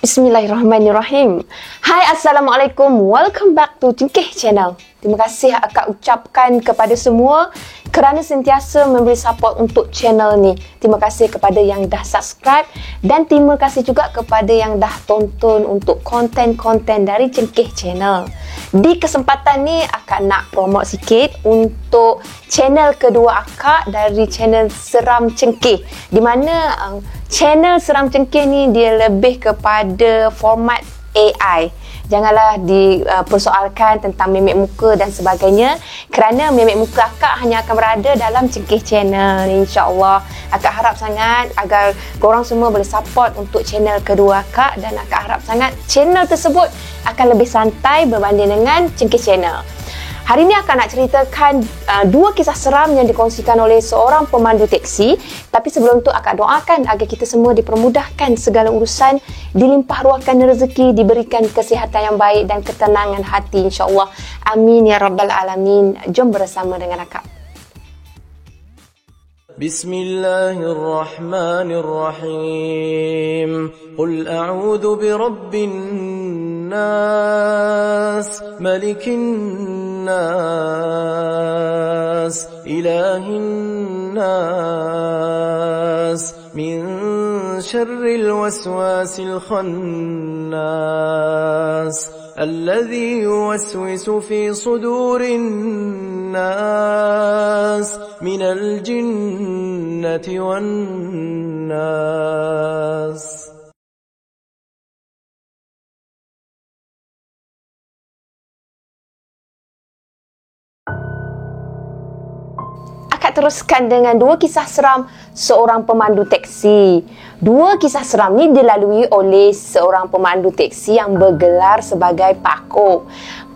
Bismillahirrahmanirrahim. Hai, Assalamualaikum. Welcome back to Cengkeh Channel. Terima kasih akak ucapkan kepada semua kerana sentiasa memberi support untuk channel ni. Terima kasih kepada yang dah subscribe dan terima kasih juga kepada yang dah tonton untuk konten-konten dari Cengkeh Channel. Di kesempatan ni akak nak promote sikit untuk channel kedua akak dari channel Seram Cengkeh, di mana channel Seram Cengkeh ni dia lebih kepada format AI. Janganlah dipersoalkan tentang memek muka dan sebagainya, kerana memek muka akak hanya akan berada dalam Cengkeh Channel. InsyaAllah akak harap sangat agar korang semua boleh support untuk channel kedua akak, dan akak harap sangat channel tersebut akan lebih santai berbanding dengan Cengkeh Channel. Hari ini akan nak ceritakan dua kisah seram yang dikongsikan oleh seorang pemandu teksi. Tapi sebelum tu akak doakan agar kita semua dipermudahkan segala urusan, dilimpah ruahkan rezeki, diberikan kesihatan yang baik dan ketenangan hati, insyaAllah. Amin ya rabbal alamin. Jom bersama dengan akak. Bismillahirrahmanirrahim. Qul a'udhu birabbin nas, malikin nas, ilahin nas, min syarril waswasil khannas, الذي يوسوس في صدور الناس من الجنة والناس. Akak teruskan dengan dua kisah seram seorang pemandu teksi. Dua kisah seram ni dilalui oleh seorang pemandu teksi yang bergelar sebagai Pak Akop.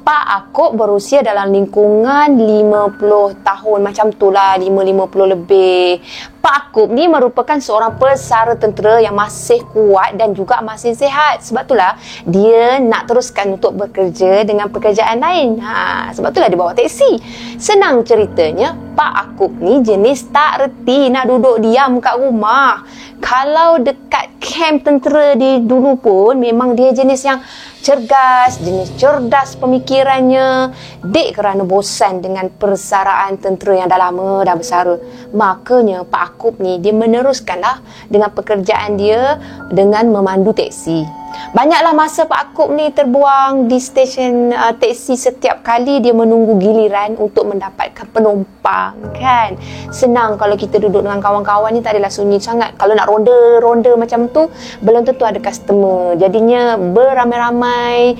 Pak Akop berusia dalam lingkungan 50 tahun, macam tu lah, 50 lebih. Pak Akop ni merupakan seorang pesara tentera yang masih kuat dan juga masih sihat. Sebab itulah dia nak teruskan untuk bekerja dengan pekerjaan lain. Sebab itulah dia bawa teksi. Senang ceritanya, Pak Akop ni jenis tak reti nak duduk diam kat rumah. Kalau dekat kamp tentera di dulu pun memang dia jenis yang cergas, jenis cerdas pemikirannya. Dek kerana bosan dengan persaraan tentera yang dah lama dah bersara, makanya Pak Akop ni dia meneruskanlah dengan pekerjaan dia dengan memandu teksi. Banyaklah masa Pak Akop ni terbuang di stesen teksi setiap kali dia menunggu giliran untuk mendapatkan penumpang, kan. Senang kalau kita duduk dengan kawan-kawan ni, tak adalah sunyi sangat. Kalau nak ronda-ronda macam tu, belum tentu ada customer. Jadinya beramai-ramai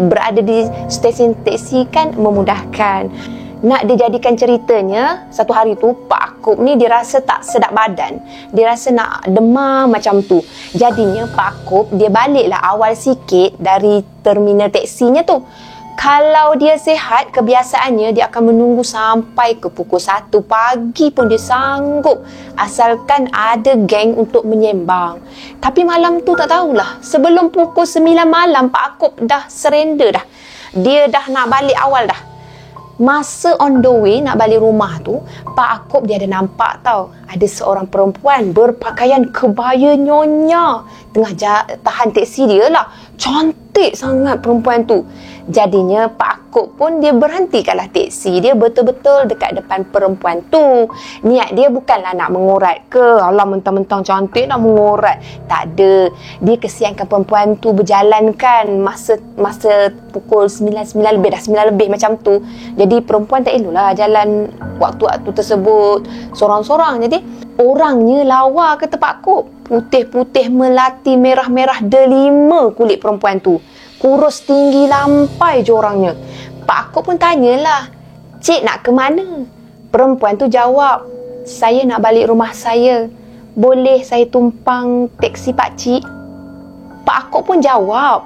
berada di stesen teksi kan memudahkan. Nak dijadikan ceritanya, satu hari tu Pak Akop ni dia rasa tak sedap badan. Dia rasa nak demam macam tu. Jadinya Pak Akop dia baliklah awal sikit dari terminal teksinya tu. Kalau dia sihat, kebiasaannya dia akan menunggu sampai ke pukul 1 pagi pun dia sanggup, asalkan ada geng untuk menyembang. Tapi malam tu tak tahulah, sebelum pukul 9 malam Pak Akop dah surrender dah. Dia dah nak balik awal dah. Masa on the way nak balik rumah tu, Pak Akop dia ada nampak tau, ada seorang perempuan berpakaian kebaya nyonya tengah tahan teksi dia lah. Cantik sangat perempuan tu. Jadinya Pak Akop pun dia berhentikanlah teksi dia betul-betul dekat depan perempuan tu. Niat dia bukanlah nak mengorat ke, alah mentang-mentang cantik nak mengorat. Tak ada. Dia kesiankan perempuan tu berjalan kan masa pukul 9 lebih, dah 9 lebih macam tu. Jadi perempuan tak eloklah jalan waktu-waktu tersebut sorang-sorang. Jadi orangnya lawa kata Pak Akop. Putih-putih melati, merah-merah delima kulit perempuan tu. Kurus tinggi lampai je orangnya. Pak Akop pun tanyalah, "Cik nak ke mana?" Perempuan tu jawab, "Saya nak balik rumah saya. Boleh saya tumpang teksi Pak Cik?" Pak Akop pun jawab,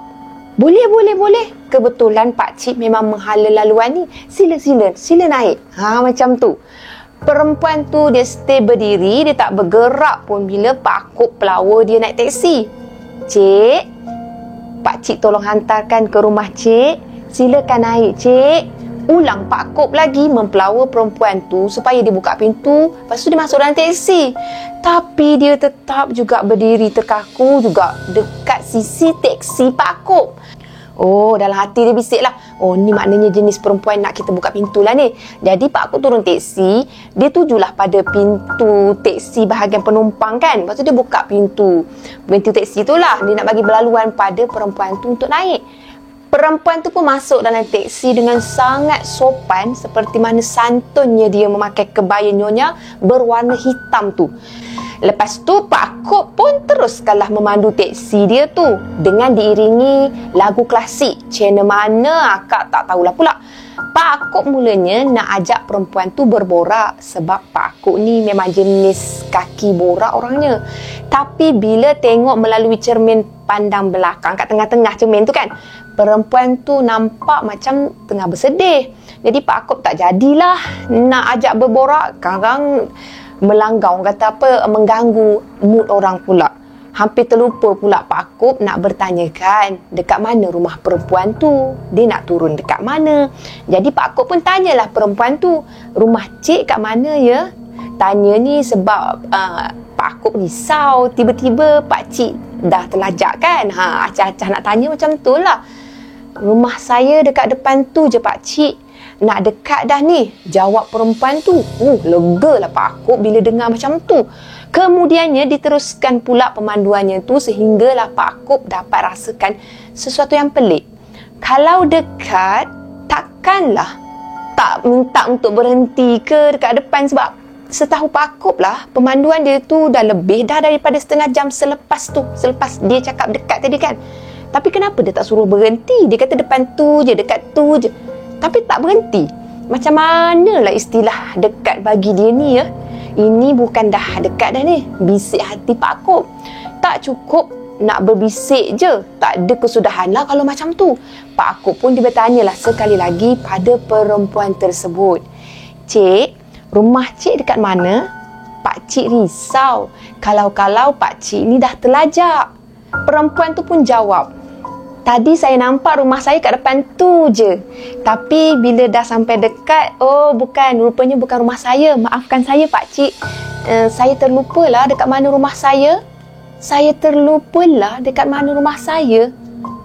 Boleh. Kebetulan Pak Cik memang menghala laluan ni. Sila naik." Macam tu. Perempuan tu dia stay berdiri, dia tak bergerak pun bila Pak Akop pelawa dia naik teksi. "Cik, Pak Cik tolong hantarkan ke rumah Cik. Silakan naik Cik." Ulang Pak Akop lagi mempelawa perempuan tu supaya dia buka pintu, lepas tu dia masuk dalam teksi. Tapi dia tetap juga berdiri terkaku juga dekat sisi teksi Pak Akop. Oh, dalam hati dia bisik lah. Oh, ni maknanya jenis perempuan nak kita buka pintu lah ni. Jadi Pak Akop turun teksi, dia tujulah pada pintu teksi bahagian penumpang kan. Lepas tu dia buka pintu teksi tu lah. Dia nak bagi berlaluan pada perempuan tu untuk naik. Perempuan tu pun masuk dalam teksi dengan sangat sopan, seperti mana santunnya dia memakai kebaya nyonya berwarna hitam tu. Lepas tu Pak Akop pun teruskanlah memandu teksi dia tu dengan diiringi lagu klasik. Channel mana akak tak tahulah pula. Pak Akop mulanya nak ajak perempuan tu berborak sebab Pak Akop ni memang jenis kaki borak orangnya. Tapi bila tengok melalui cermin pandang belakang kat tengah-tengah cermin tu kan, perempuan tu nampak macam tengah bersedih. Jadi Pak Akop tak jadilah nak ajak berborak. Sekarang melanggar, orang kata apa, mengganggu mood orang pula. Hampir terlupa pula Pak Akop nak bertanyakan dekat mana rumah perempuan tu. Dia nak turun dekat mana. Jadi Pak Akop pun tanyalah perempuan tu, rumah cik kat mana ya? Tanya ni sebab Pak Akop risau. Tiba-tiba Pak Cik dah terlajak kan. Acah-acah nak tanya macam tu lah. Rumah saya dekat depan tu je Pak Cik. Nak dekat dah ni, jawab perempuan tu. Lega lah Pak Akop bila dengar macam tu. Kemudiannya diteruskan pula pemanduannya tu sehinggalah Pak Akop dapat rasakan sesuatu yang pelik. Kalau dekat, takkanlah tak minta untuk berhenti ke dekat depan, sebab setahu Pak Akop lah, pemanduan dia tu dah lebih dah daripada setengah jam selepas dia cakap dekat tadi kan. Tapi kenapa dia tak suruh berhenti? Dia kata depan tu je, dekat tu je. Tapi tak berhenti. Macam manalah istilah dekat bagi dia ni ya? Ini bukan dah dekat dah ni. Bisik hati Pak Akop. Tak cukup nak berbisik je. Tak ada kesudahan lah kalau macam tu. Pak Akop pun dia bertanyalah sekali lagi pada perempuan tersebut. Cik, rumah cik dekat mana? Pak Cik risau. Kalau-kalau Pak Cik ni dah terlajak. Perempuan tu pun jawab, tadi saya nampak rumah saya kat depan tu je. Tapi bila dah sampai dekat, oh bukan, rupanya bukan rumah saya. Maafkan saya Pak Cik. Saya terlupalah dekat mana rumah saya. Saya terlupalah dekat mana rumah saya.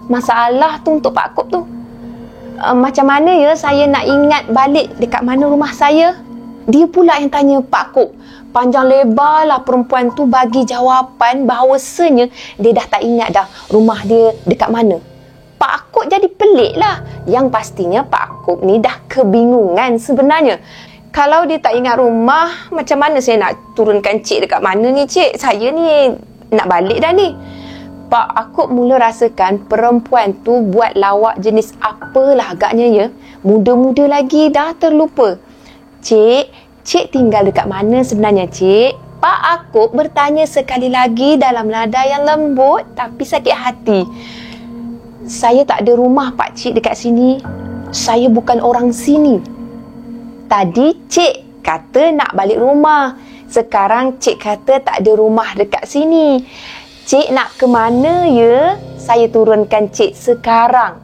Masalah tu untuk Pak Akop tu. Macam mana ya saya nak ingat balik dekat mana rumah saya? Dia pula yang tanya Pak Akop. Panjang lebar lah perempuan tu bagi jawapan bahawasanya dia dah tak ingat dah rumah dia dekat mana. Pak Akop jadi pelik lah. Yang pastinya Pak Akop ni dah kebingungan sebenarnya. Kalau dia tak ingat rumah, macam mana saya nak turunkan cik dekat mana ni cik? Saya ni nak balik dah ni. Pak Akop mula rasakan perempuan tu buat lawak jenis apalah agaknya ya. Muda-muda lagi dah terlupa. Cik tinggal dekat mana sebenarnya cik? Pak Akop bertanya sekali lagi dalam nada yang lembut tapi sakit hati. Saya tak ada rumah Pak Cik dekat sini. Saya bukan orang sini. Tadi cik kata nak balik rumah. Sekarang cik kata tak ada rumah dekat sini. Cik nak ke mana ya? Saya turunkan cik sekarang.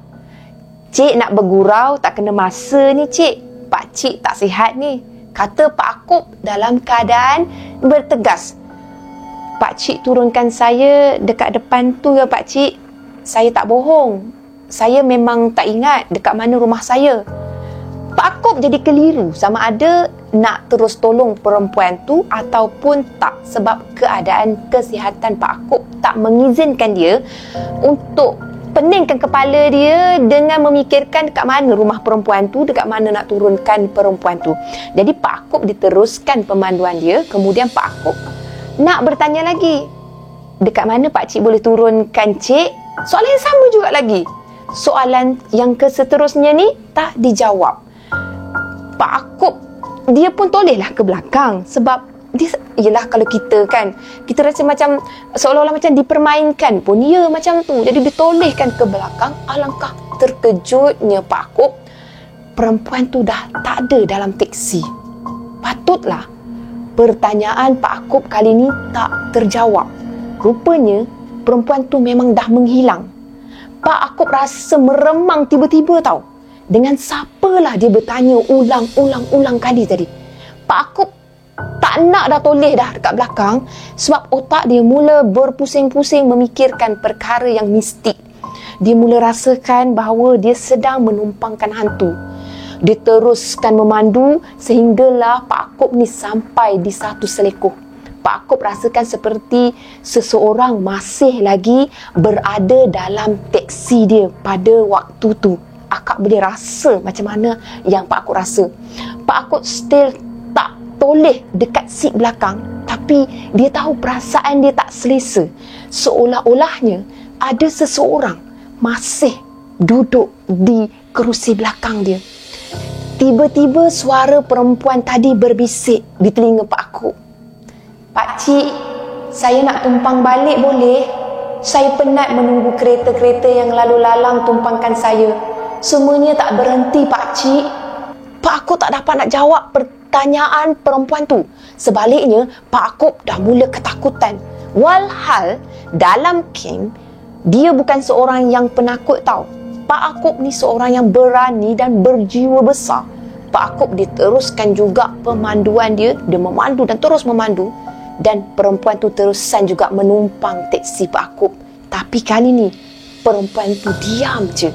Cik nak bergurau tak kena masa ni cik. Pak Cik tak sihat ni, kata Pak Akop dalam keadaan bertegas. Pak Cik turunkan saya dekat depan tu ya Pak Cik. Saya tak bohong. Saya memang tak ingat dekat mana rumah saya. Pak Akop jadi keliru sama ada nak terus tolong perempuan tu ataupun tak, sebab keadaan kesihatan Pak Akop tak mengizinkan dia untuk peningkan kepala dia dengan memikirkan dekat mana rumah perempuan tu, dekat mana nak turunkan perempuan tu. Jadi Pak Akop diteruskan pemanduan dia. Kemudian Pak Akop nak bertanya lagi, dekat mana Pak Cik boleh turunkan cik? Soalan yang sama juga lagi. Soalan yang seterusnya ni tak dijawab. Pak Akop dia pun tolehlah ke belakang sebab dia, yelah kalau kita kan, kita rasa macam seolah-olah macam dipermainkan pun ya macam tu. Jadi ditolehkan ke belakang. Alangkah terkejutnya Pak Akop. Perempuan tu dah tak ada dalam teksi. Patutlah pertanyaan Pak Akop kali ni tak terjawab. Rupanya perempuan tu memang dah menghilang. Pak Akop rasa meremang tiba-tiba tau. Dengan siapalah dia bertanya ulang kali tadi. Pak Akop tak nak dah toleh dah dekat belakang sebab otak dia mula berpusing-pusing memikirkan perkara yang mistik. Dia mula rasakan bahawa dia sedang menumpangkan hantu. Dia teruskan memandu sehinggalah Pak Akop ni sampai di satu selekoh. Pak Akop rasakan seperti seseorang masih lagi berada dalam teksi dia pada waktu tu. Akak boleh rasa macam mana yang Pak Akop rasa. Pak Akop still tak toleh dekat seat belakang, tapi dia tahu perasaan dia tak selesa. Seolah-olahnya ada seseorang masih duduk di kerusi belakang dia. Tiba-tiba suara perempuan tadi berbisik di telinga Pak Akop. "Pakcik, saya nak tumpang balik boleh? Saya penat menunggu kereta-kereta yang lalu lalang tumpangkan saya. Semuanya tak berhenti, pakcik." Pak Akop tak dapat nak jawab pertanyaan perempuan tu. Sebaliknya, Pak Akop dah mula ketakutan. Walhal dalam kem, dia bukan seorang yang penakut tau. Pak Akop ni seorang yang berani dan berjiwa besar. Pak Akop diteruskan juga pemanduan dia. Dia memandu dan terus memandu. Dan perempuan tu terusan juga menumpang teksi Pak Akop. Tapi kali ni, perempuan tu diam je.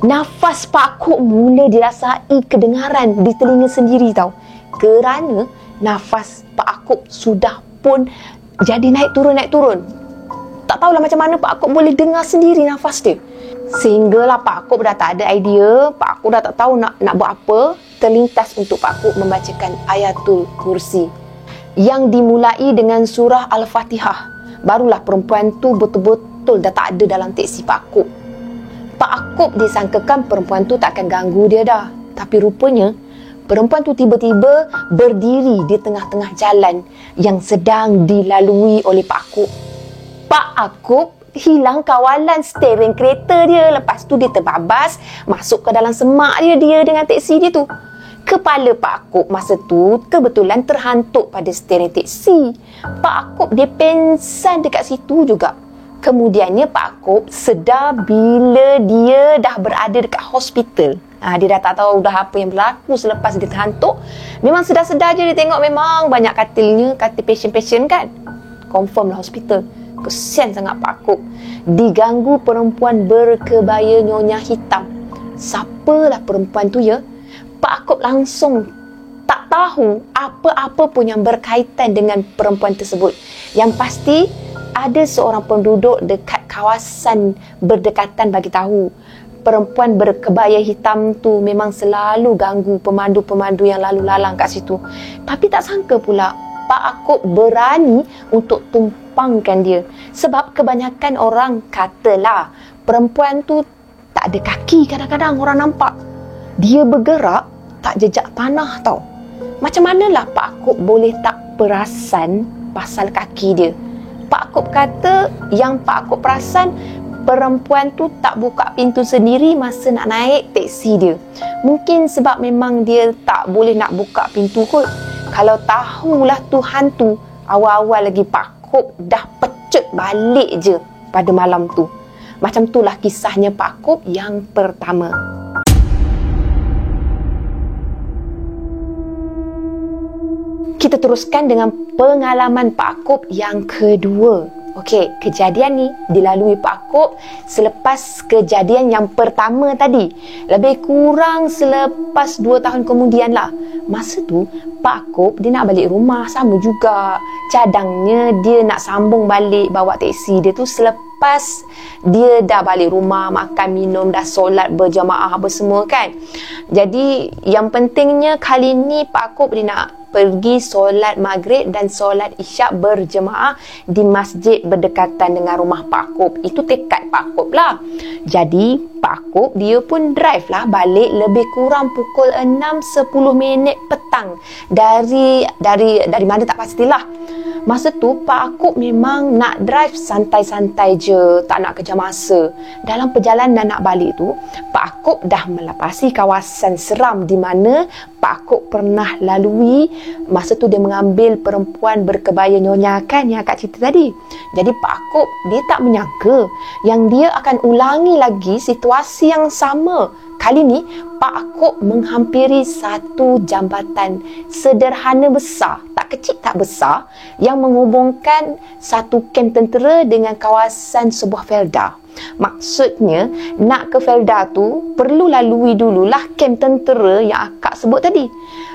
Nafas Pak Akop mula dirasai kedengaran di telinga sendiri tau. Kerana nafas Pak Akop sudah pun jadi naik turun. Tak tahulah macam mana Pak Akop boleh dengar sendiri nafas dia. Sehinggalah Pak Akop dah tak ada idea. Pak Akop dah tak tahu nak buat apa. Terlintas untuk Pak Akop membacakan Ayatul Kursi yang dimulai dengan surah Al-Fatihah. Barulah perempuan tu betul-betul dah tak ada dalam teksi Pak Akop. Pak Akop disangkakan perempuan tu tak akan ganggu dia dah. Tapi rupanya perempuan tu tiba-tiba berdiri di tengah-tengah jalan yang sedang dilalui oleh Pak Akop. Pak Akop hilang kawalan steering kereta dia. Lepas tu dia terbabas masuk ke dalam semak dia dengan teksi dia tu. Kepala Pak Akop masa tu kebetulan terhantuk pada steering teksi. Pak Akop dia pengsan dekat situ juga. Kemudiannya Pak Akop sedar bila dia dah berada dekat hospital. Dia dah tak tahu dah apa yang berlaku selepas dia terhantuk. Memang sedar-sedar je dia tengok memang banyak katil patient-patient kan. Confirm lah hospital. Kesian sangat Pak Akop. Diganggu perempuan berkebaya nyonya hitam. Siapalah perempuan tu ya? Pak Akop langsung tak tahu apa-apa pun yang berkaitan dengan perempuan tersebut. Yang pasti ada seorang penduduk dekat kawasan berdekatan bagi tahu perempuan berkebaya hitam tu memang selalu ganggu pemandu-pemandu yang lalu lalang kat situ. Tapi tak sangka pula Pak Akop berani untuk tumpangkan dia. Sebab kebanyakan orang katalah perempuan tu tak ada kaki, kadang-kadang orang nampak. Dia bergerak tak jejak tanah tau. Macam manalah Pak Akop boleh tak perasan pasal kaki dia? Pak Akop kata yang Pak Akop perasan perempuan tu tak buka pintu sendiri masa nak naik teksi dia. Mungkin sebab memang dia tak boleh nak buka pintu kot. Kalau tahulah tu hantu, awal-awal lagi Pak Akop dah pecut balik je pada malam tu. Macam itulah kisahnya Pak Akop yang pertama. Kita teruskan dengan pengalaman Pak Akop yang kedua. Okey, kejadian ni dilalui Pak Akop selepas kejadian yang pertama tadi. Lebih kurang selepas 2 tahun kemudian lah. Masa tu, Pak Akop dia nak balik rumah sama juga. Cadangnya dia nak sambung balik bawa teksi dia tu selepas dia dah balik rumah, makan, minum, dah solat berjamaah apa semua kan. Jadi, yang pentingnya kali ni Pak Akop dia nak pergi solat maghrib dan solat isyak berjemaah di masjid berdekatan dengan rumah Pak Akop. Itu tekad Pak Akop lah. Jadi Pak Akop dia pun drive lah balik lebih kurang pukul 6.10 petang dari mana tak pastilah. Masa tu Pak Akop memang nak drive santai-santai je, tak nak kejar masa. Dalam perjalanan nak balik tu, Pak Akop dah melapasi kawasan seram di mana Pak Akop pernah lalui. Masa tu dia mengambil perempuan berkebaya nyonya kan yang akak cerita tadi. Jadi Pak Akop dia tak menyangka yang dia akan ulangi lagi situasi yang sama. Kali ni Pak Akop menghampiri satu jambatan sederhana besar, tak kecil tak besar, yang menghubungkan satu kem tentera dengan kawasan sebuah felda. Maksudnya, nak ke felda tu perlu lalui dululah kem tentera yang akak sebut tadi.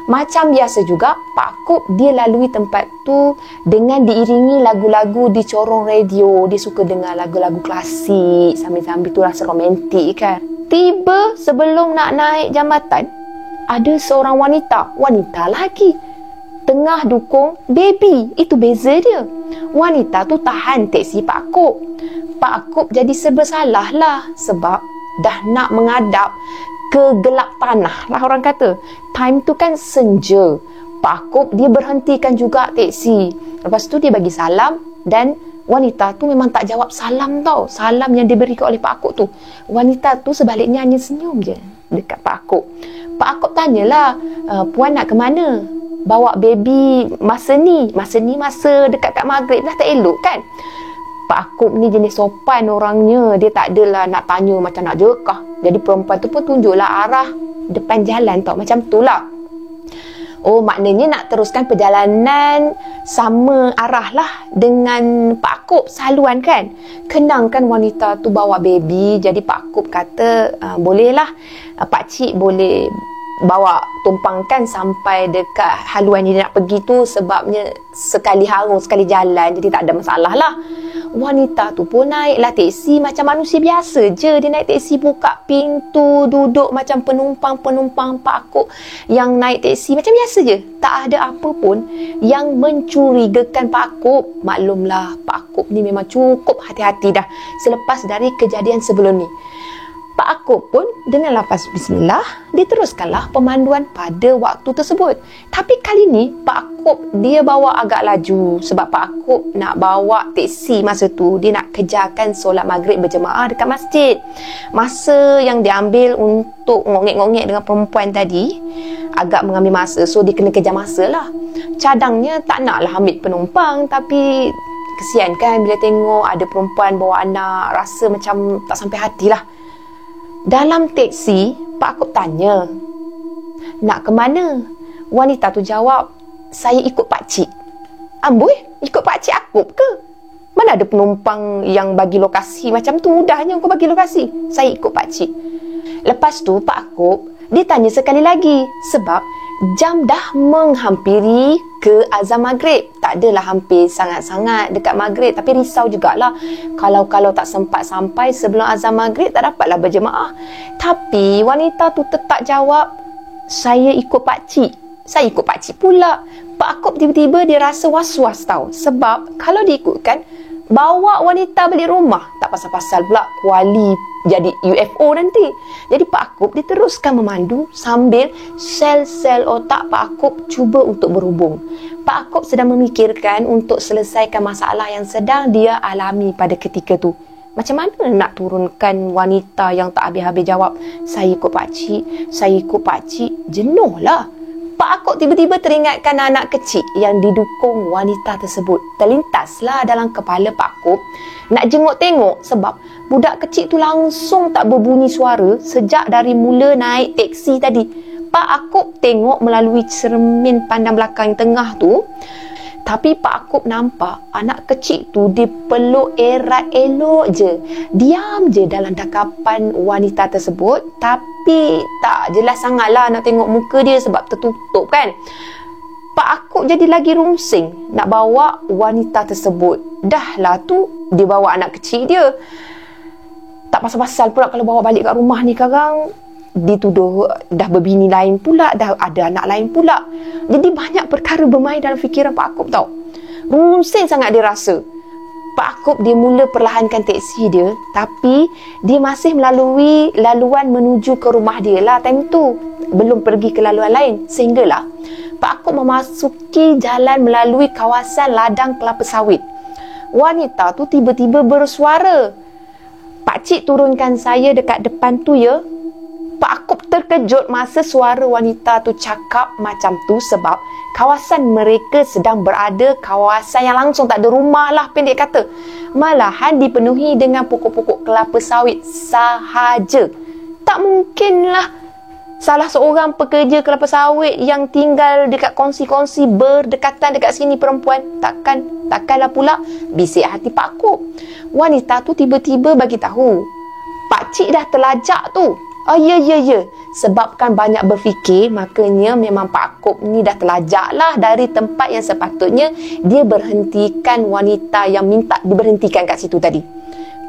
Macam biasa juga, Pak Akop dia lalui tempat tu dengan diiringi lagu-lagu di corong radio. Dia suka dengar lagu-lagu klasik sambil-sambil tu rasa romantik kan. Tiba sebelum nak naik jambatan, ada seorang wanita lagi tengah dukung baby. Itu beza dia. Wanita tu tahan teksi Pak Akop. Pak Akop jadi serba salah lah sebab dah nak menghadap ke gelap tanah lah orang kata. Time tu kan senja. Pak Akop dia berhentikan juga teksi. Lepas tu dia bagi salam dan wanita tu memang tak jawab salam tau. Salam yang diberikan oleh Pak Akop tu. Wanita tu sebaliknya hanya senyum je dekat Pak Akop. Pak Akop tanyalah, puan nak ke mana? Bawa baby masa ni masa dekat kat maghrib lah, tak elok kan? Pak Akop ni jenis sopan orangnya. Dia tak adalah nak tanya macam nak jekah. Jadi perempuan tu pun tunjuklah arah depan jalan tau. Macam tu lah. Oh, maknanya nak teruskan perjalanan sama arah lah dengan Pak Akop saluan kan. Kenangkan wanita tu bawa baby. Jadi Pak Akop kata, bolehlah pakcik boleh bawa tumpangkan sampai dekat haluan dia nak pergi tu, sebabnya sekali harung sekali jalan, jadi tak ada masalah lah. Wanita tu pun naiklah teksi macam manusia biasa je. Dia naik teksi, buka pintu, duduk macam penumpang-penumpang Pak Akop yang naik teksi macam biasa je. Tak ada apa pun yang mencurigakan Pak Akop. Maklumlah Pak Akop ni memang cukup hati-hati dah selepas dari kejadian sebelum ni. Pak Akop pun dengan lafaz bismillah diteruskanlah pemanduan pada waktu tersebut. Tapi kali ni Pak Akop dia bawa agak laju sebab Pak Akop nak bawa teksi masa tu. Dia nak kejarkan solat maghrib berjemaah dekat masjid. Masa yang dia ambil untuk ngongek-ngongek dengan perempuan tadi agak mengambil masa, so dia kena kejar masa lah. Cadangnya tak naklah ambil penumpang, tapi kesian kan bila tengok ada perempuan bawa anak, rasa macam tak sampai hati lah. Dalam teksi, Pak Akop tanya, nak ke mana? Wanita tu jawab, saya ikut pakcik. Amboi, ikut pakcik Akop ke? Mana ada penumpang yang bagi lokasi macam tu? Mudahnya kau bagi lokasi. Saya ikut pakcik. Lepas tu Pak Akop dia tanya sekali lagi sebab jam dah menghampiri ke azan maghrib. Tak adalah hampir sangat-sangat dekat maghrib, tapi risau jugalah kalau tak sempat sampai sebelum azan maghrib, tak dapatlah berjemaah. Tapi wanita tu tetap jawab, saya ikut pakcik. Saya ikut pakcik pula. Pak Akop tiba-tiba dia rasa was-was tau, sebab kalau diikutkan bawa wanita balik rumah, tak pasal-pasal pula kuali jadi UFO nanti. Jadi Pak Akop diteruskan memandu sambil sel-sel otak Pak Akop cuba untuk berhubung. Pak Akop sedang memikirkan untuk selesaikan masalah yang sedang dia alami pada ketika tu. Macam mana nak turunkan wanita yang tak habis-habis jawab, saya ikut pakcik, saya ikut pakcik. Jenuh lah. Pak Akop tiba-tiba teringatkan anak kecil yang didukung wanita tersebut. Terlintaslah dalam kepala Pak Akop nak jenguk tengok sebab budak kecil tu langsung tak berbunyi suara sejak dari mula naik teksi tadi. Pak Akop tengok melalui cermin pandang belakang tengah tu. Tapi Pak Akop nampak anak kecil tu dipeluk erat elok je. Diam je dalam dakapan wanita tersebut. Tapi tak jelas sangatlah nak tengok muka dia sebab tertutup kan. Pak Akop jadi lagi rungsing nak bawa wanita tersebut. Dah lah tu dia bawa anak kecil dia. Tak pasal-pasal pula kalau bawa balik kat rumah ni sekarang dituduh dah berbini lain pula, dah ada anak lain pula. Jadi banyak perkara bermain dalam fikiran Pak Akop tau. Rungsing sangat dia rasa. Pak Akop dia mula perlahankan teksi dia, tapi dia masih melalui laluan menuju ke rumah dia lah time tu, belum pergi ke laluan lain. Sehinggalah Pak Akop memasuki jalan melalui kawasan ladang kelapa sawit. Wanita tu tiba-tiba bersuara, pakcik turunkan saya dekat depan tu ya. Pak Akop terkejut masa suara wanita tu cakap macam tu sebab kawasan mereka sedang berada kawasan yang langsung tak ada rumah lah, pendek kata. Malahan dipenuhi dengan pokok-pokok kelapa sawit sahaja. Tak mungkinlah Salah seorang pekerja kelapa sawit yang tinggal dekat kongsi-kongsi berdekatan dekat sini perempuan. Takkanlah pula bisik hati Pak Akop. Wanita tu tiba-tiba bagi tahu, pakcik dah terlajak tu. Oh ya. Sebabkan banyak berfikir, makanya memang Pak Akop ni dah terlajak lah dari tempat yang sepatutnya dia berhentikan wanita yang minta diberhentikan kat situ tadi.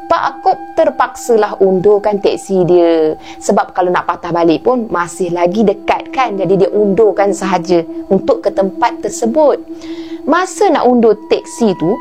Pak Akop terpaksalah undurkan teksi dia. Sebab kalau nak patah balik pun masih lagi dekat kan. Jadi dia undurkan sahaja untuk ke tempat tersebut. Masa nak undur teksi tu,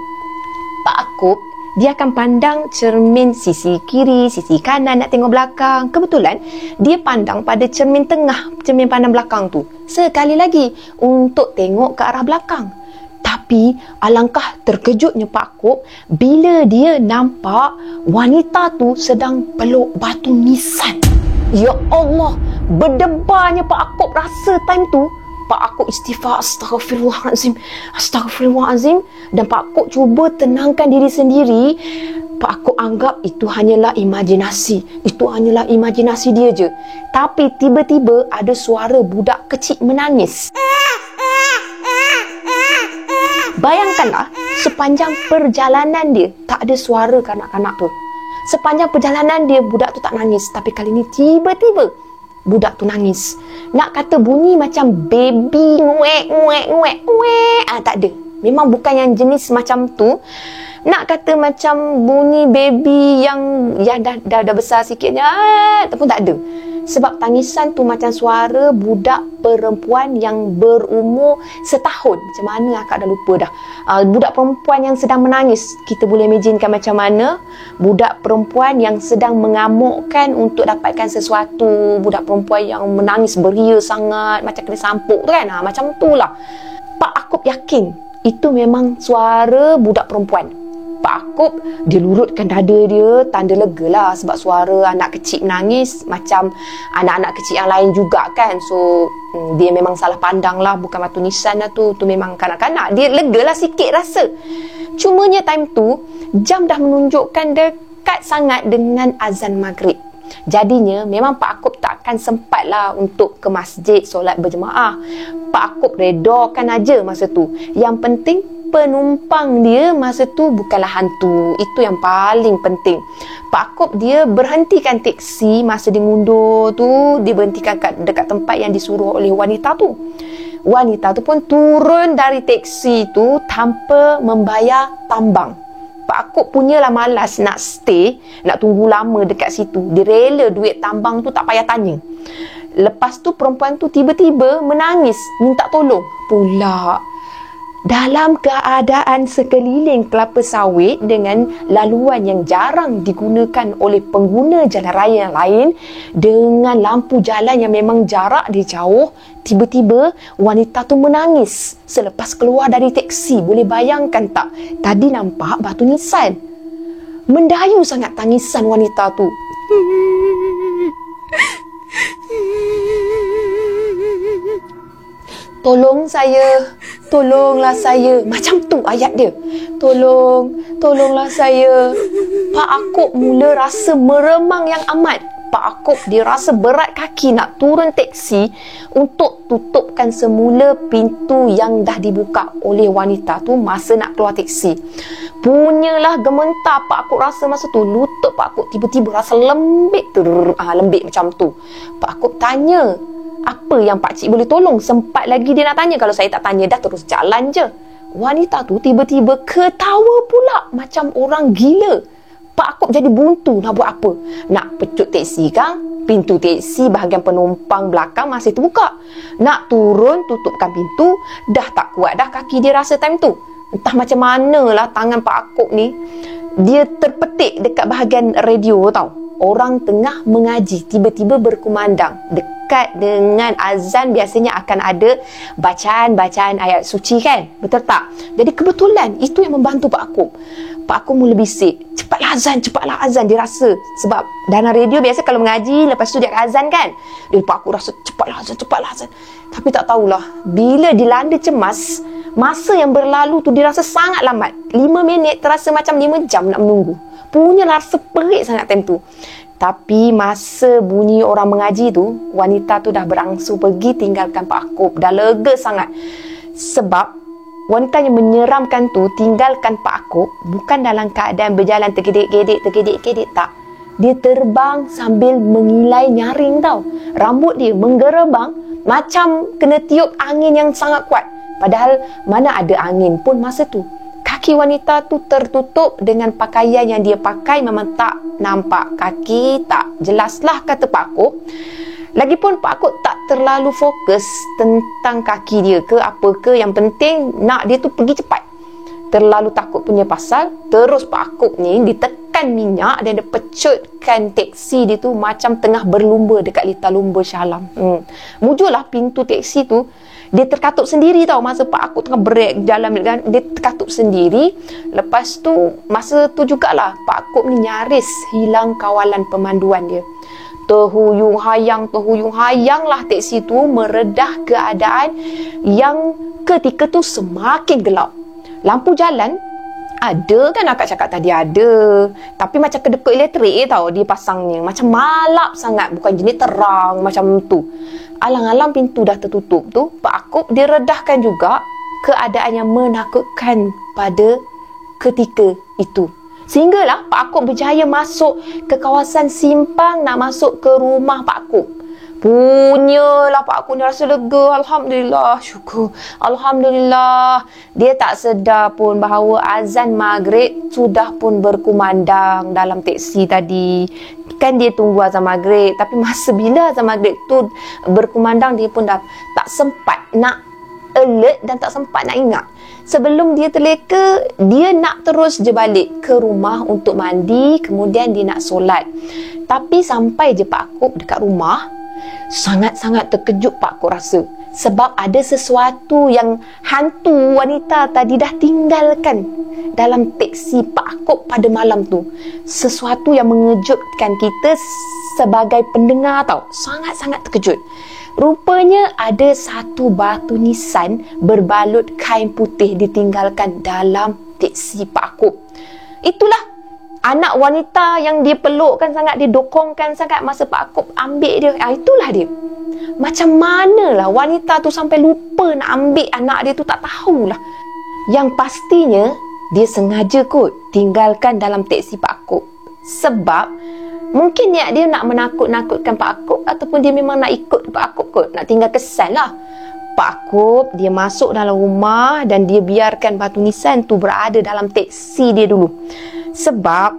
Pak Akop dia akan pandang cermin sisi kiri, sisi kanan, nak tengok belakang. Kebetulan dia pandang pada cermin tengah, cermin pandang belakang tu. Sekali lagi untuk tengok ke arah belakang. Tapi alangkah terkejutnya Pak Akop bila dia nampak wanita tu sedang peluk batu nisan. Ya Allah, berdebarnya Pak Akop rasa time tu. Pak Akop istighfar, Astagfirullahalazim. Dan Pak Akop cuba tenangkan diri sendiri. Pak Akop anggap itu hanyalah imajinasi. Itu hanyalah imajinasi dia je. Tapi tiba-tiba ada suara budak kecil menangis. Bayangkanlah, sepanjang perjalanan dia tak ada suara kanak-kanak tu. Sepanjang perjalanan dia, budak tu tak nangis. Tapi kali ni tiba-tiba budak tu nangis. Nak kata bunyi macam baby nguek. Tak ada. Memang bukan yang jenis macam tu. Nak kata macam bunyi baby yang dah besar sikitnya pun tak ada. Sebab tangisan tu macam suara budak perempuan yang berumur setahun. Macam mana akak dah lupa dah. Budak perempuan yang sedang menangis. Kita boleh imaginekan macam mana budak perempuan yang sedang mengamukkan untuk dapatkan sesuatu. Budak perempuan yang menangis beria sangat, macam kena sampuk tu kan. Macam tu lah. Pak Akop yakin itu memang suara budak perempuan. Pak Akop dia lurutkan dada dia, tanda lega lah. Sebab suara anak kecil menangis macam anak-anak kecil yang lain juga kan. So dia memang salah pandang lah. Bukan batu nisan lah tu. Tu memang kanak-kanak. Dia lega lah sikit rasa. Cumanya time tu jam dah menunjukkan dekat sangat dengan azan maghrib. Jadinya memang Pak Akop tak akan sempat lah untuk ke masjid solat berjemaah. Pak Akop redakan aja masa tu. Yang penting penumpang dia masa tu bukanlah hantu. Itu yang paling penting. Pak Akop dia berhentikan teksi masa dia ngundur tu. Dia berhentikan dekat tempat yang disuruh oleh wanita tu. Wanita tu pun turun dari teksi tu tanpa membayar tambang. Pak Akop punyalah malas nak stay, nak tunggu lama dekat situ. Dia rela duit tambang tu tak payah tanya. Lepas tu perempuan tu tiba-tiba menangis, minta tolong pula. Dalam keadaan sekeliling kelapa sawit dengan laluan yang jarang digunakan oleh pengguna jalan raya yang lain, dengan lampu jalan yang memang jarak dia jauh, tiba-tiba wanita tu menangis selepas keluar dari teksi. Boleh bayangkan tak? Tadi nampak batu nisan. Mendayu sangat tangisan wanita tu. Tolong saya, tolonglah saya. Macam tu ayat dia. Tolonglah saya. Pak Akop mula rasa meremang yang amat. Pak Akop dia rasa berat kaki nak turun teksi untuk tutupkan semula pintu yang dah dibuka oleh wanita tu masa nak keluar teksi. Punyalah gementar Pak Akop rasa masa tu. Lutut Pak Akop tiba-tiba rasa lembik. Lembik macam tu. Pak Akop tanya, apa yang pakcik boleh tolong? Sempat lagi dia nak tanya. Kalau saya tak tanya dah terus jalan je. Wanita tu tiba-tiba ketawa pula macam orang gila. Pak Akop jadi buntu nak buat apa? Nak pecut teksi kan? Pintu teksi bahagian penumpang belakang masih terbuka. Nak turun tutupkan pintu, dah tak kuat dah kaki dia rasa time tu. Entah macam manalah tangan Pak Akop ni, dia terpetik dekat bahagian radio tau. Orang tengah mengaji tiba-tiba berkumandang. Dekat dengan azan biasanya akan ada bacaan-bacaan ayat suci kan? Betul tak? Jadi kebetulan itu yang membantu Pak Akop. Pak Akop mula bisik, cepatlah azan. Dia rasa sebab dalam radio biasa kalau mengaji lepas tu dia azan kan? Dia Pak Akop rasa cepatlah azan. Tapi tak tahulah, bila dilanda cemas, Masa yang berlalu tu dirasa sangat lambat. 5 minit terasa macam 5 jam nak menunggu. Punyalah rasa pelik sangat time tu. Tapi masa bunyi orang mengaji tu, wanita tu dah berangsur pergi tinggalkan Pak Akop. Dah lega sangat. Sebab wanita yang menyeramkan tu tinggalkan Pak Akop bukan dalam keadaan berjalan tergedik-gedik, tak. Dia terbang sambil mengilai nyaring tau. Rambut dia menggerebang macam kena tiup angin yang sangat kuat. Padahal mana ada angin pun masa tu. Kaki wanita tu tertutup dengan pakaian yang dia pakai, memang tak nampak kaki, tak jelaslah kata Pak Akop. Lagipun Pak Akop tak terlalu fokus tentang kaki dia ke apa ke, yang penting nak dia tu pergi cepat. Terlalu takut punya pasal, terus Pak Akop ni ditekan minyak dan dia pecutkan teksi dia tu macam tengah berlumba dekat litar lumba Shah Alam. Mujurlah pintu teksi tu, dia terkatup sendiri tau. Masa Pak Akop tengah break jalan, dia terkatup sendiri. Lepas tu, masa tu jugalah Pak Akop ni nyaris hilang kawalan pemanduan dia. Terhuyung hayang lah teksi tu meredah keadaan yang ketika tu semakin gelap. Lampu jalan ada kan, akak cakap tadi ada, tapi macam kedekut elektrik tau dia pasangnya, macam malap sangat, bukan jenis terang macam tu. Alang-alang pintu dah tertutup tu, Pak Akop dia redahkan juga keadaan yang menakutkan pada ketika itu. Sehinggalah Pak Akop berjaya masuk ke kawasan simpang nak masuk ke rumah Pak Akop. Punyalah Pak Akop ni rasa lega. Alhamdulillah, syukur. Alhamdulillah. Dia tak sedar pun bahawa azan maghrib sudah pun berkumandang dalam teksi tadi. Kan dia tunggu azan maghrib. Tapi masa bila azan maghrib tu berkumandang, dia pun dah tak sempat nak alert dan tak sempat nak ingat. Sebelum dia terleka, dia nak terus je balik ke rumah untuk mandi. Kemudian dia nak solat. Tapi sampai je Pak Akop dekat rumah, sangat-sangat terkejut Pak Akop rasa. Sebab ada sesuatu yang hantu wanita tadi dah tinggalkan dalam teksi Pak Akop pada malam tu. Sesuatu yang mengejutkan kita sebagai pendengar tau. Sangat-sangat terkejut. Rupanya ada satu batu nisan berbalut kain putih ditinggalkan dalam teksi Pak Akop. Itulah anak wanita yang dia pelukkan sangat, dia dokongkan sangat masa Pak Akop ambil dia. Itulah dia. Macam manalah wanita tu sampai lupa nak ambil anak dia tu, tak tahulah. Yang pastinya dia sengaja kot tinggalkan dalam teksi Pak Akop. Sebab mungkin niat dia nak menakut-nakutkan Pak Akop, ataupun dia memang nak ikut Pak Akop kot, nak tinggal kesan lah. Pak Akop dia masuk dalam rumah dan dia biarkan batu nisan tu berada dalam teksi dia dulu. Sebab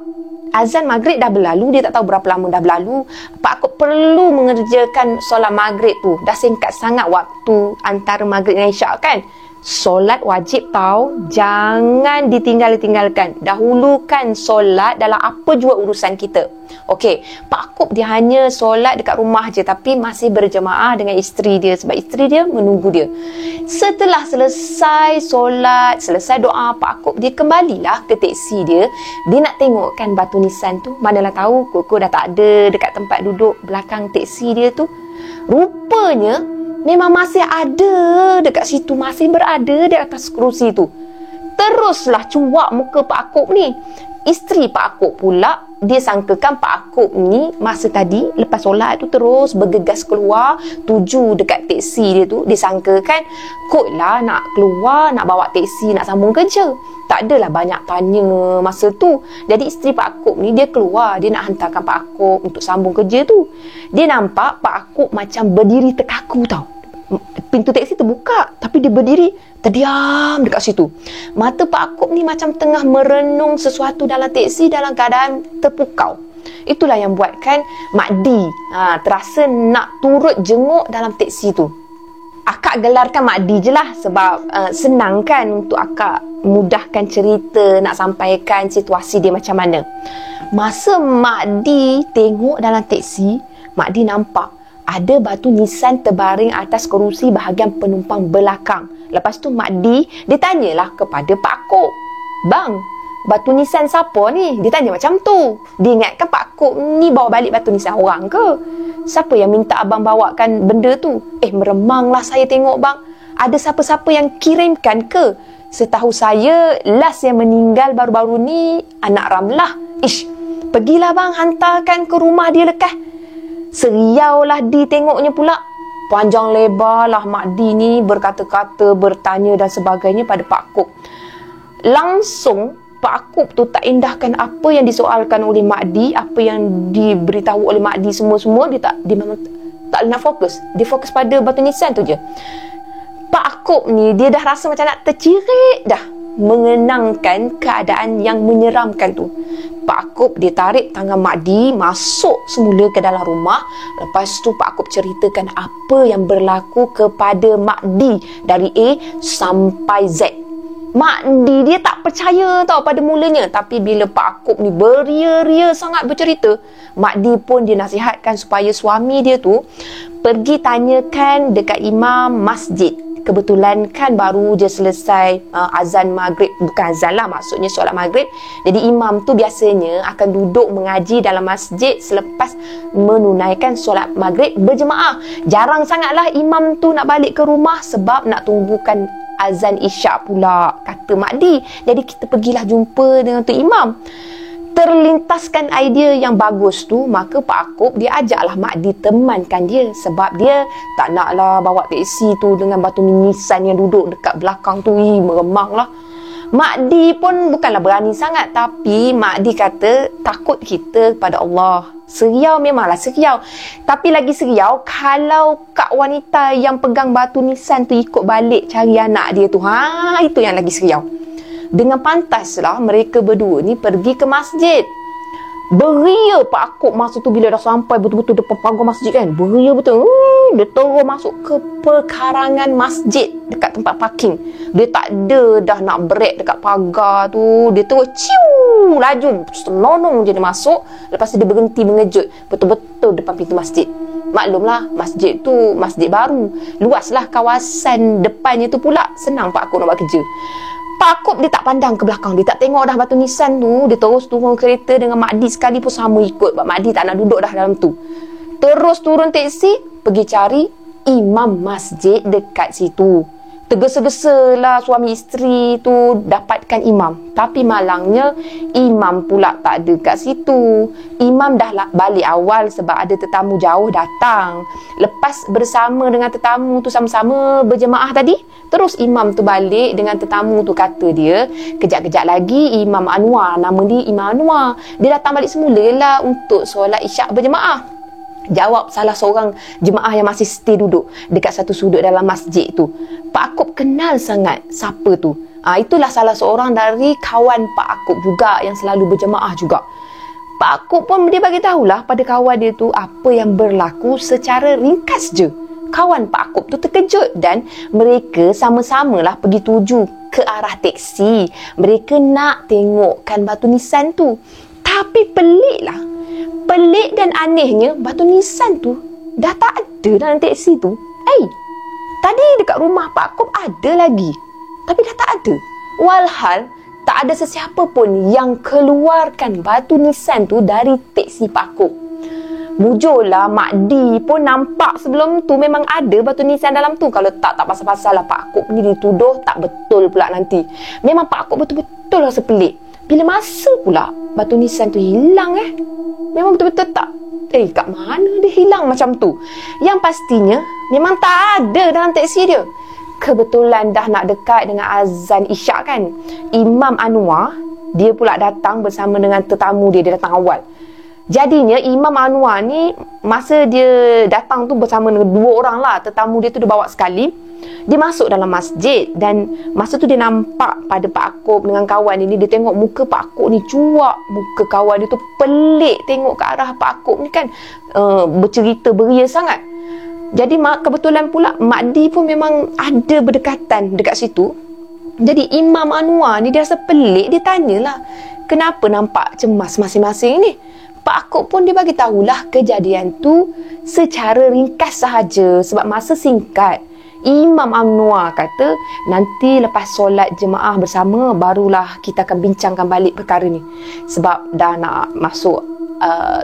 azan maghrib dah berlalu, dia tak tahu berapa lama dah berlalu. Pak Akop perlu mengerjakan solat maghrib tu. Dah singkat sangat waktu antara maghrib dan isyak kan. Solat wajib tau, jangan ditinggalkan. Dahulukan solat dalam apa jua urusan kita. Okey, Pak Akop dia hanya solat dekat rumah je, tapi masih berjemaah dengan isteri dia, sebab isteri dia menunggu dia. Setelah selesai solat, selesai doa, Pak Akop dia kembalilah ke teksi dia. Dia nak tengokkan batu nisan tu. Manalah tahu koko dah tak ada dekat tempat duduk belakang teksi dia tu. Rupanya memang masih ada dekat situ, masih berada di atas kerusi tu. Teruslah cuak muka Pak Akop ni. Isteri Pak Akop pula, dia sangkakan Pak Akop ni masa tadi lepas solat tu terus bergegas keluar tuju dekat teksi dia tu. Dia sangkakan kotlah nak keluar, nak bawa teksi, nak sambung kerja. Tak adalah banyak tanya masa tu. Jadi isteri Pak Akop ni dia keluar, dia nak hantarkan Pak Akop untuk sambung kerja tu. Dia nampak Pak Akop macam berdiri terkaku tau. Pintu teksi terbuka, tapi dia berdiri terdiam dekat situ. Mata Pak Akop ni macam tengah merenung sesuatu dalam teksi dalam keadaan terpukau. Itulah yang buatkan Mak D terasa nak turut jenguk dalam teksi tu. Akak gelarkan Mak D je lah, sebab senang kan untuk akak mudahkan cerita, nak sampaikan situasi dia macam mana. Masa Mak D tengok dalam teksi, Mak D nampak ada batu nisan terbaring atas kerusi bahagian penumpang belakang. Lepas tu Mak D, dia tanyalah kepada Pak Akop, "Bang, batu nisan siapa ni?" Dia tanya macam tu. Dia ingatkan Pak Akop ni bawa balik batu nisan orang ke? "Siapa yang minta abang bawakan benda tu?" "Meremanglah saya tengok bang. ada siapa-siapa yang kirimkan ke? Setahu saya, last yang meninggal baru-baru ni anak Ramlah. Ish, pergilah bang, hantarkan ke rumah dia lekas. Seriau lah Di tengoknya pula. Panjang lebar lah Mak Di ni berkata-kata, bertanya dan sebagainya pada Pak Kop. Langsung Pak Kop tu tak indahkan apa yang disoalkan oleh Mak Di, apa yang diberitahu oleh Mak Di semua-semua. Dia memang tak nak fokus. Dia fokus pada batu nisan tu je. Pak Kop ni dia dah rasa macam nak tercirit dah mengenangkan keadaan yang menyeramkan tu. Pak Kop dia tarik tangan Mak Di masuk semula ke dalam rumah. Lepas tu Pak Kop ceritakan apa yang berlaku kepada Mak Di dari A sampai Z. Mak Di dia tak percaya tau pada mulanya, tapi bila Pak Kop ni beria-ria sangat bercerita, Mak Di pun dia nasihatkan supaya suami dia tu pergi tanyakan dekat imam masjid. Kebetulan kan baru je selesai azan maghrib, bukan azan lah, maksudnya solat maghrib. Jadi imam tu biasanya akan duduk mengaji dalam masjid selepas menunaikan solat maghrib berjemaah. Jarang sangatlah imam tu nak balik ke rumah sebab nak tunggukan azan isyak pula, kata Mak Di. Jadi kita pergilah jumpa dengan tu imam. Terlintaskan idea yang bagus tu, maka Pak Kop dia ajaklah Mak Di temankan dia, sebab dia tak naklah bawa teksi tu dengan batu nisan yang duduk dekat belakang tu. Meremang lah. Mak Di pun bukanlah berani sangat, tapi Mak Di kata takut kita kepada Allah. Seriau memanglah seriau, tapi lagi seriau kalau kak wanita yang pegang batu nisan tu ikut balik cari anak dia tu. Itu yang lagi seriau. Dengan pantaslah mereka berdua ni pergi ke masjid. Beria Pak Kop masa tu bila dah sampai betul-betul depan pagar masjid kan. Beria betul. Dia terus masuk ke perkarangan masjid dekat tempat parking. Dia tak ada dah nak break dekat pagar tu. Dia terus ciu laju selonong je dia masuk. Lepas tu dia berhenti mengejut betul-betul depan pintu masjid. Maklumlah masjid tu masjid baru. Luaslah kawasan depannya tu pula. Senang Pak Kop nak buat kerja. Pak Kop dia tak pandang ke belakang. Dia tak tengok dah batu nisan tu. Dia terus turun kereta dengan Mak Di sekali pun sama ikut. Mak Di tak nak duduk dah dalam tu. Terus turun teksi, pergi cari imam masjid dekat situ. Tergesa-gesa suami isteri tu dapatkan imam. Tapi malangnya imam pula tak ada kat situ. Imam dah balik awal sebab ada tetamu jauh datang. Lepas bersama dengan tetamu tu sama-sama berjemaah tadi, terus imam tu balik dengan tetamu tu. Kata dia, kejap-kejap lagi Imam Anwar, nama dia Imam Anwar, dia datang balik semula lah untuk solat isyak berjemaah. Jawab salah seorang jemaah yang masih stay duduk dekat satu sudut dalam masjid tu. Pak Kop kenal sangat siapa tu. Itulah salah seorang dari kawan Pak Kop juga yang selalu berjemaah juga. Pak Kop pun dia bagi tahulah pada kawan dia tu apa yang berlaku secara ringkas je. Kawan Pak Kop tu terkejut dan mereka sama-samalah pergi tuju ke arah teksi. Mereka nak tengokkan batu nisan tu. Tapi peliklah. Pelik dan anehnya, batu nisan tu dah tak ada dalam teksi tu. Tadi dekat rumah Pak Kop ada lagi, tapi dah tak ada. Walhal tak ada sesiapa pun yang keluarkan batu nisan tu dari teksi Pak Kop. Mujurlah Mak Di pun nampak sebelum tu memang ada batu nisan dalam tu. Kalau tak pasal-pasal lah Pak Kop ni dituduh tak betul pula nanti. Memang Pak Kop betul-betul rasa pelik. Bila masa pula batu nisan tu hilang memang betul-betul tak. Kat mana dia hilang macam tu? Yang pastinya memang tak ada dalam teksi dia. Kebetulan dah nak dekat dengan azan isyak kan. Imam Anwar dia pula datang bersama dengan tetamu dia. Dia datang awal. Jadinya Imam Anwar ni masa dia datang tu bersama dengan dua orang lah. Tetamu dia tu dia bawa sekali. Dia masuk dalam masjid dan masa tu dia nampak pada Pak Kop dengan kawan ini. Dia tengok muka Pak Kop ni cuak. Muka kawan dia tu pelik tengok ke arah Pak Kop ni kan. Bercerita beria sangat. Jadi kebetulan pula Mak Di pun memang ada berdekatan dekat situ. Jadi Imam Anwar ni dia rasa pelik. Dia tanyalah, kenapa nampak cemas masing-masing ni? Pak Kop pun dia bagi tahulah kejadian tu secara ringkas sahaja sebab masa singkat. Imam Anwar kata nanti lepas solat jemaah bersama barulah kita akan bincangkan balik perkara ni. Sebab dah nak masuk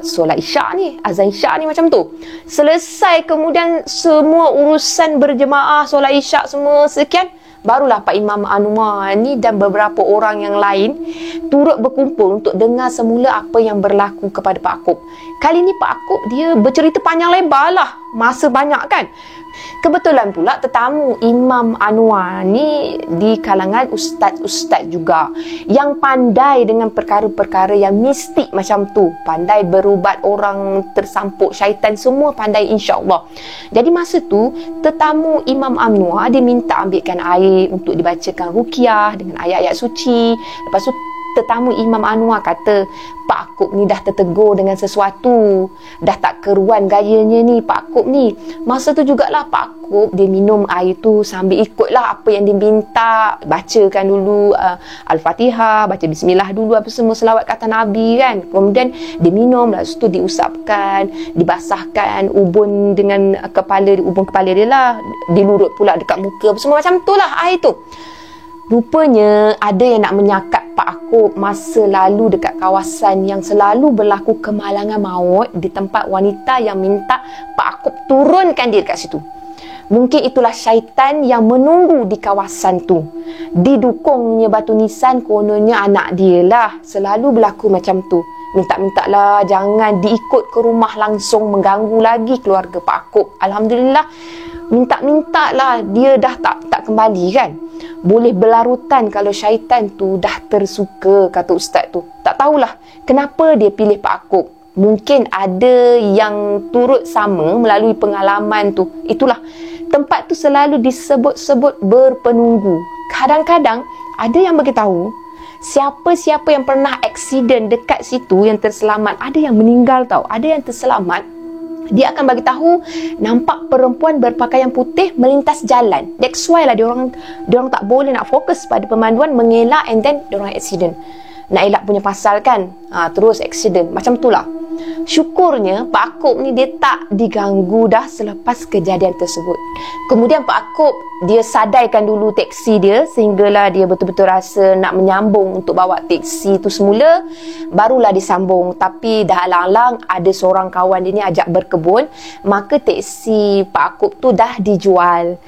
solat isyak ni, azan isyak ni macam tu. Selesai kemudian semua urusan berjemaah, solat isyak semua sekian, barulah Pak Imam Anwar ni dan beberapa orang yang lain turut berkumpul untuk dengar semula apa yang berlaku kepada Pak Akop. Kali ni Pak Akop dia bercerita panjang lebar lah, masa banyak kan. Kebetulan pula tetamu Imam Anwar ni di kalangan ustaz-ustaz juga yang pandai dengan perkara-perkara yang mistik macam tu, pandai berubat orang tersampuk syaitan, semua pandai insya-Allah. Jadi masa tu tetamu Imam Anwar dia minta ambilkan air untuk dibacakan ruqyah dengan ayat-ayat suci. Lepas tu tetamu Imam Anwar kata, Pak Akop ni dah tertegur dengan sesuatu, dah tak keruan gayanya ni Pak Akop ni. Masa tu jugalah Pak Akop dia minum air tu sambil ikutlah apa yang diminta, bacakan dulu Al-Fatihah, baca bismillah dulu, apa semua selawat kata Nabi kan. Kemudian dia minum, lepas tu diusapkan, dibasahkan ubun dengan ubun kepala dia lah, dilurut pula dekat muka, apa semua macam tu lah air tu. Rupanya ada yang nak menyakap Pak Akop masa lalu dekat kawasan yang selalu berlaku kemalangan maut di tempat wanita yang minta Pak Akop turunkan dia dekat situ. Mungkin itulah syaitan yang menunggu di kawasan tu. Didukungnya batu nisan, kononnya anak dia lah. Selalu berlaku macam tu. Minta-minta lah jangan diikut ke rumah langsung mengganggu lagi keluarga Pak Akop. Alhamdulillah, minta-minta lah dia dah tak kembali kan. Boleh berlarutan kalau syaitan tu dah tersuka, kata ustaz tu. Tak tahulah kenapa dia pilih Pak Akop. Mungkin ada yang turut sama melalui pengalaman tu. Itulah, tempat tu selalu disebut-sebut berpenunggu. Kadang-kadang ada yang beritahu siapa-siapa yang pernah aksiden dekat situ yang terselamat, ada yang meninggal tau, ada yang terselamat, dia akan bagi tahu nampak perempuan berpakaian putih melintas jalan. That's why lah diorang tak boleh nak fokus pada pemanduan, mengelak, and then diorang accident. Nak elak punya pasal kan, terus accident. Macam tu lah. Syukurnya Pak Akop ni dia tak diganggu dah selepas kejadian tersebut. Kemudian Pak Akop dia sadaikan dulu teksi dia sehinggalah dia betul-betul rasa nak menyambung untuk bawa teksi tu semula. Barulah disambung. Tapi dah alang-alang ada seorang kawan dia ni ajak berkebun, maka teksi Pak Akop tu dah dijual.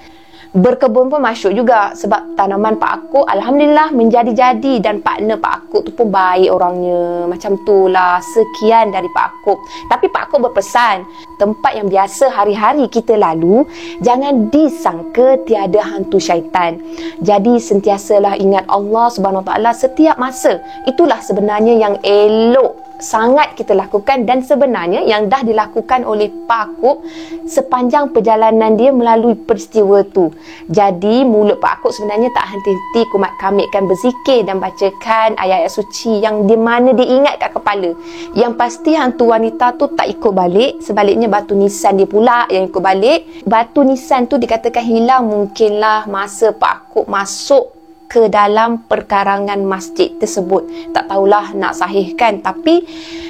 Berkebun pun masuk juga sebab tanaman Pak Akop alhamdulillah menjadi-jadi dan partner Pak Akop tu pun baik orangnya. Macam tu lah. Sekian dari Pak Akop. Tapi Pak Akop berpesan, tempat yang biasa hari-hari kita lalu jangan disangka tiada hantu syaitan. Jadi sentiasalah ingat Allah Subhanahu Wa Taala setiap masa. Itulah sebenarnya yang elok sangat kita lakukan dan sebenarnya yang dah dilakukan oleh Pak Akop sepanjang perjalanan dia melalui peristiwa tu. Jadi mulut Pak Akop sebenarnya tak henti-henti kumat-kamitkan berzikir dan bacakan ayat-ayat suci yang di mana dia ingat kat kepala. Yang pasti hantu wanita tu tak ikut balik, sebaliknya batu nisan dia pula yang ikut balik. Batu nisan tu dikatakan hilang mungkinlah masa Pak Akop masuk ke dalam perkarangan masjid tersebut. Tak tahulah nak sahihkan, tapi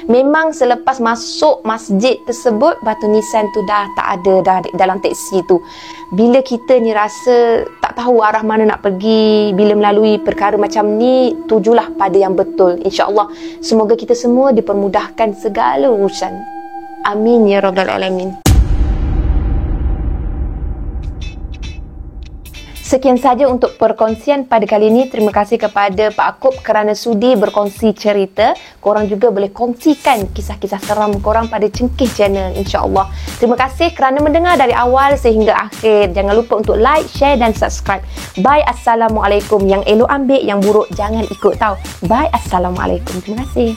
memang selepas masuk masjid tersebut batu nisan tu dah tak ada dah dalam teksi tu. Bila kita ni rasa tak tahu arah mana nak pergi bila melalui perkara macam ni, tujulah pada yang betul. InsyaAllah semoga kita semua dipermudahkan segala urusan. Amin ya rabbal alamin. Sekian saja untuk perkongsian pada kali ini. Terima kasih kepada Pak Akop kerana sudi berkongsi cerita. Korang juga boleh kongsikan kisah-kisah seram korang pada Cengkeh Channel, insya-Allah. Terima kasih kerana mendengar dari awal sehingga akhir. Jangan lupa untuk like, share dan subscribe. Bye, Assalamualaikum. Yang elok ambil, yang buruk jangan ikut tau. Bye, Assalamualaikum. Terima kasih.